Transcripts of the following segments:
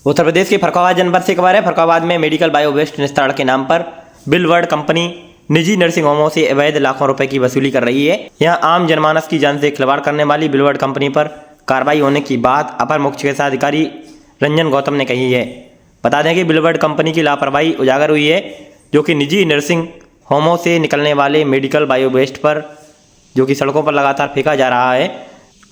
उत्तर प्रदेश के फर्रुखाबाद जनपद से खबर है। फर्रुखाबाद में मेडिकल बायो वेस्ट निस्तारण के नाम पर बिलवर्ड कंपनी निजी नर्सिंग होमों से अवैध लाखों रुपए की वसूली कर रही है। यहाँ आम जनमानस की जान से खिलवाड़ करने वाली बिलवर्ड कंपनी पर कार्रवाई होने की बात अपर मुख्य चिकित्सा अधिकारी रंजन गौतम ने कही है। बता दें कि बिलवर्ड कंपनी की लापरवाही उजागर हुई है, जो कि निजी नर्सिंग होमों से निकलने वाले मेडिकल बायो वेस्ट पर जो कि सड़कों पर लगातार फेंका जा रहा है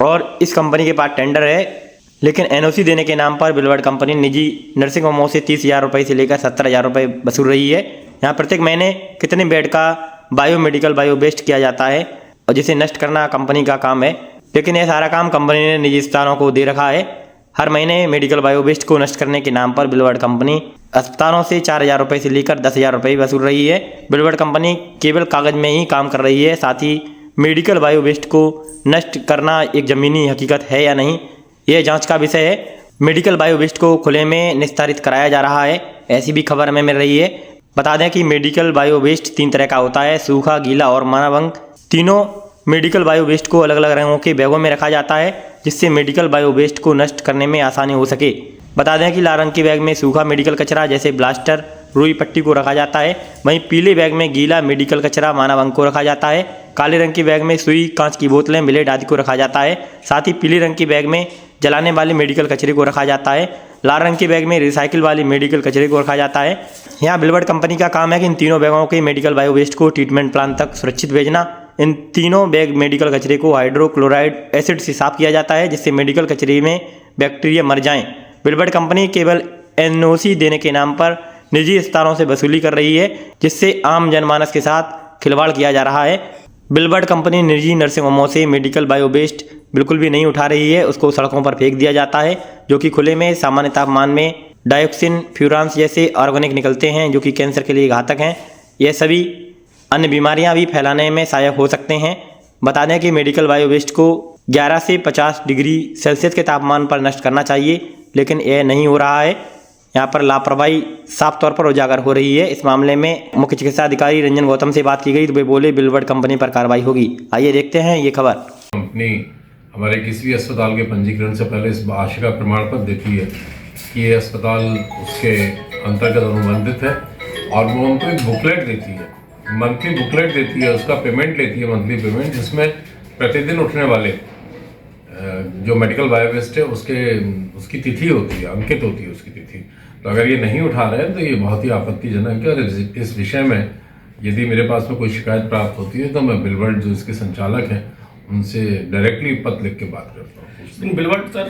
और इस कंपनी के पास टेंडर है, लेकिन एनओसी देने के नाम पर बिलवर्ड कंपनी निजी नर्सिंग होमों से 30,000 रुपये से लेकर 70,000 रुपये वसूल रही है। यहाँ प्रत्येक महीने कितने बेड का बायो वेस्ट किया जाता है और जिसे नष्ट करना कंपनी का काम है, लेकिन यह सारा काम कंपनी ने निजी अस्पतालों को दे रखा है। हर महीने मेडिकल बायो वेस्ट को नष्ट करने के नाम पर बिलवर्ड कंपनी अस्पतालों से 4,000 रुपये से लेकर 10,000 रुपये वसूल रही है। बिलवर्ड कंपनी केवल कागज में ही काम कर रही है, साथ ही मेडिकल बायो वेस्ट को नष्ट करना एक ज़मीनी हकीकत है या नहीं, यह जांच का विषय है। मेडिकल बायो वेस्ट को खुले में निस्तारित कराया जा रहा है, ऐसी भी खबर हमें मिल रही है। बता दें कि मेडिकल बायो वेस्ट 3 तरह का होता है, सूखा, गीला और मानव अंग। तीनों मेडिकल बायो वेस्ट को अलग अलग रंगों के बैगों में रखा जाता है, जिससे मेडिकल बायो वेस्ट को नष्ट करने में आसानी हो सके। बता दें कि लाल रंग के बैग में सूखा मेडिकल कचरा जैसे ब्लास्टर, रुई पट्टी को रखा जाता है, वहीं पीले बैग में गीला मेडिकल कचरा मानव अंग को रखा जाता है। काले रंग के बैग में सुई, कांच की बोतलें, ब्लेड आदि को रखा जाता है। साथ ही पीले रंग के बैग में जलाने वाले मेडिकल कचरे को रखा जाता है। लाल रंग के बैग में रिसाइकिल वाले मेडिकल कचरे को रखा जाता है। यहाँ बिलवर्ड कंपनी का काम है कि इन तीनों बैगों के मेडिकल बायो वेस्ट को ट्रीटमेंट प्लांट तक सुरक्षित भेजना। इन तीनों बैग मेडिकल कचरे को हाइड्रोक्लोराइड एसिड से साफ किया जाता है, जिससे मेडिकल कचरे में बैक्टीरिया मर जाएं। बिलवर्ड कंपनी केवल एनओसी देने के नाम पर निजी अस्पतालों से वसूली कर रही है, जिससे आम जनमानस के साथ खिलवाड़ किया जा रहा है। बिलवर्ड कंपनी निजी नर्सिंग होमों से मेडिकल बायो वेस्ट बिल्कुल भी नहीं उठा रही है, उसको सड़कों पर फेंक दिया जाता है, जो कि खुले में सामान्य तापमान में डायोक्सिन, फ्यूरांस जैसे ऑर्गेनिक निकलते हैं, जो कि कैंसर के लिए घातक हैं। यह सभी अन्य बीमारियां भी फैलाने में सहायक हो सकते हैं। बता दें कि मेडिकल बायो वेस्ट को 11 से 50 डिग्री सेल्सियस के तापमान पर नष्ट करना चाहिए, लेकिन यह नहीं हो रहा है। यहाँ पर लापरवाही साफ तौर पर उजागर हो रही है। इस मामले में मुख्य चिकित्सा अधिकारी रंजन गौतम से बात की गई तो वे बोले बिलवर्ड कंपनी पर कार्रवाई होगी। आइए देखते हैं ये खबर। कंपनी हमारे किसी भी अस्पताल के पंजीकरण से पहले इस आशय का प्रमाण पत्र देती है कि ये अस्पताल उसके अंतर्गत अनुबंधित है, और वो उनको एक बुकलेट देती है, मंथली बुकलेट देती है, उसका पेमेंट लेती है, मंथली पेमेंट, जिसमें प्रतिदिन उठने वाले जो मेडिकल बायो वेस्ट है उसकी तिथि होती है, अंकित होती है उसकी तिथि। तो अगर ये नहीं उठा रहे हैं तो ये बहुत ही आपत्तिजनक है, और इस विषय में यदि मेरे पास में कोई शिकायत प्राप्त होती है तो मैं बिलवर्ड जो इसके संचालक हैं उनसे डायरेक्टली पत्र लिख के बात करता हूँ। बिलवर्ड सर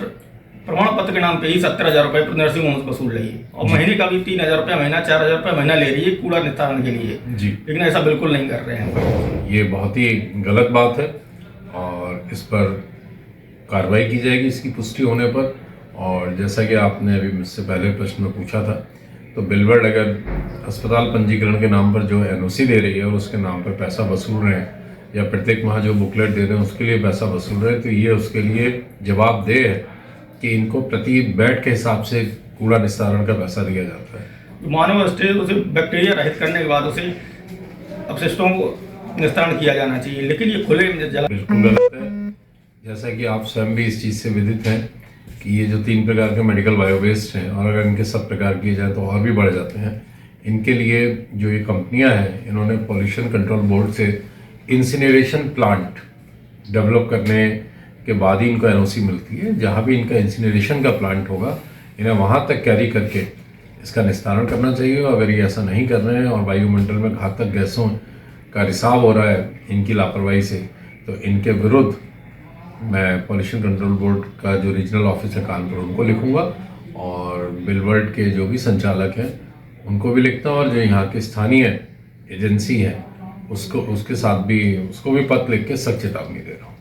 प्रमाण पत्र के नाम पे ही 70,000 रुपये नर्सिंग होम से वसूल रही है, और महीने का भी 3,000 रुपये महीना, 4,000 रुपये महीना ले रही है कूड़ा निस्तारण के लिए जी, लेकिन ऐसा बिल्कुल नहीं कर रहे हैं। ये बहुत ही गलत बात है और इस पर कार्रवाई की जाएगी इसकी पुष्टि होने पर। और जैसा कि आपने अभी मुझसे पहले प्रश्न में पूछा था, तो बिलवर्ड अगर अस्पताल पंजीकरण के नाम पर जो एनओसी दे रही है और उसके नाम पर पैसा वसूल रहे हैं, या प्रत्येक माह जो बुकलेट दे रहे हैं उसके लिए पैसा वसूल रहे हैं, तो ये उसके लिए जवाबदेह है कि इनको प्रति बेड के हिसाब से कूड़ा निस्तारण का पैसा दिया जाता है। मानव स्टेज उसे बैक्टीरिया रहित करने के बाद उसे अपशिष्टों को निस्तारण किया जाना चाहिए, लेकिन ये खुले में जला बिल्कुल गलत है। जैसा कि आप स्वयं भी इस चीज़ से विदित हैं कि ये जो 3 प्रकार के मेडिकल बायो वेस्ट हैं, और अगर इनके सब प्रकार किए जाए तो और भी बढ़ जाते हैं। इनके लिए जो ये कंपनियां हैं, इन्होंने पॉल्यूशन कंट्रोल बोर्ड से इंसिनरेशन प्लांट डेवलप करने के बाद ही इनको एनओसी मिलती है। जहाँ भी इनका इंसिनरेशन का प्लांट होगा, इन्हें वहाँ तक कैरी करके इसका निस्तारण करना चाहिए। अगर ये ऐसा नहीं कर रहे हैं और वायुमंडल में घातक गैसों का रिसाव हो रहा है इनकी लापरवाही से, तो इनके विरुद्ध मैं पॉल्यूशन कंट्रोल बोर्ड का जो रीजनल ऑफिस है कानपुर, उनको लिखूंगा, और बिलवर्ड के जो भी संचालक हैं उनको भी लिखता हूँ, और जो यहाँ की स्थानीय एजेंसी है उसको भी पत्र लिख के सख्त चेतावनी दे रहा हूँ।